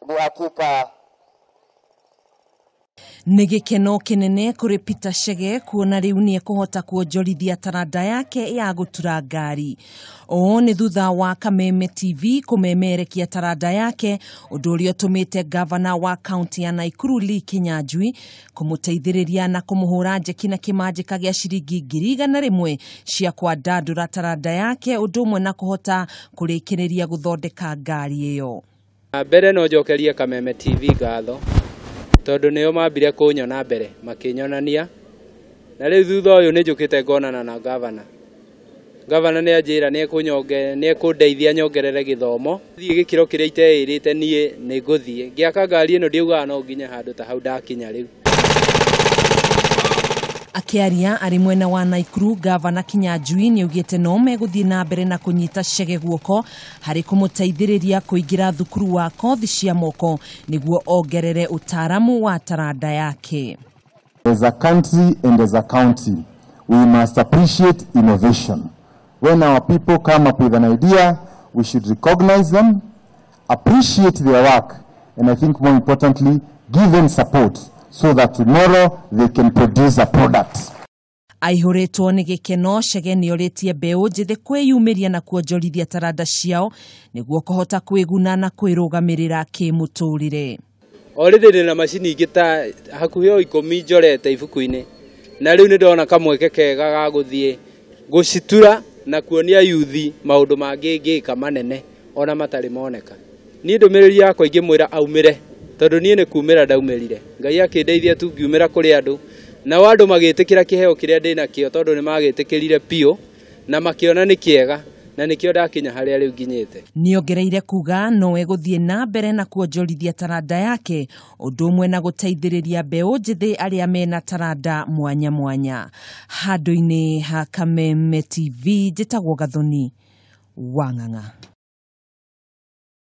ni hakika nĩ gĩkeno kĩnene kũrĩ Peter Chege kuona rĩu nĩ ekũhota kuonjorithia taranda yake ya gũtura ngari. O nĩ thutha wa Kameme TV kũmemerekia taranda yake, ũndũ ũrĩa ũtũmĩte gavana wa kaunti ya Nakuru Lee Kinyanjui kũmũteithĩrĩria na kũmũhũra njeki na kĩmanjĩka gĩa ciringi 100,000 cia kwandandũra taranda yake, ũndũ ũmwe na kũhota kũrĩkĩrĩria gũthondeka ngari ĩyo. Mbere no njokerie Kameme TV ngatho tondu nĩo mambire kũnyona mbere makĩnyonania, na rĩu thutha ũyũ nĩ njũkĩte ngonana na gavana. Gavana nĩ anjĩra nĩ ekũndeithia nyongerere gĩthomo, thiĩ gĩkĩro kĩrĩa iteĩrĩte niĩ nĩ ngũthiĩ. Ngĩaka ngari ĩno ndiugaga no nginya handũ ta hau ndakinya rĩu. Akiaria ari mwena wa Nakuru, gavana Kinyanjui nĩ augĩte no megũthiĩ na mbere na kũnyita Chege guoko harĩ kũmũteithĩrĩria kũingĩra thukuru wa kothi cia moko nĩguo ongerere utaaramu wa taranda yake. As a country and as a county, we must appreciate innovation. When our people come up with an idea, we should recognize them, appreciate their work, and I think more importantly, give them support so that tomorrow they can produce a product. Aihũrĩtwo nĩ gĩkeno, Chege nĩ orĩtie mbeũ njĩthĩ kwĩyumĩria na kuonjorithia taranda ciao nĩguo kũhota kwĩguna na kwĩrũgamĩrĩra kĩmũtũrĩre. Already ndĩna macini ingĩ ta hakuhĩ o 10 njorete ibuku-inĩ, na rĩu nĩ ndona kamweke kega ga gũthiĩ gũcitura na kuonia yuthi maũndũ mangĩ ngĩka manene ona matarĩ moneka. Niĩ ndũmĩrĩri yakwa ingĩmwĩra aumĩre, tondũ niĩ nĩ kumĩra ndaumĩrire. Ngai akĩndeithia tu ngiumĩra kũrĩ andũ, na andũ magĩtĩkĩra kĩheo kĩrĩa ndĩnakĩo tondũ nĩ magĩtĩkĩrire piũ na makĩona nĩ kĩega, na nĩkĩo ndakinya harĩa rĩu nginyĩte. Nĩongereire kuga no egũthiĩ na mbere na kuonjorithia taranda yake, ũndũ ũmwe na gũteithĩrĩria mbeũ njĩthĩ arĩa mena taranda mwanya mwanya. Handũ-inĩ ha Kameme TV, njĩtagwo Gathoni Wang'ang'a.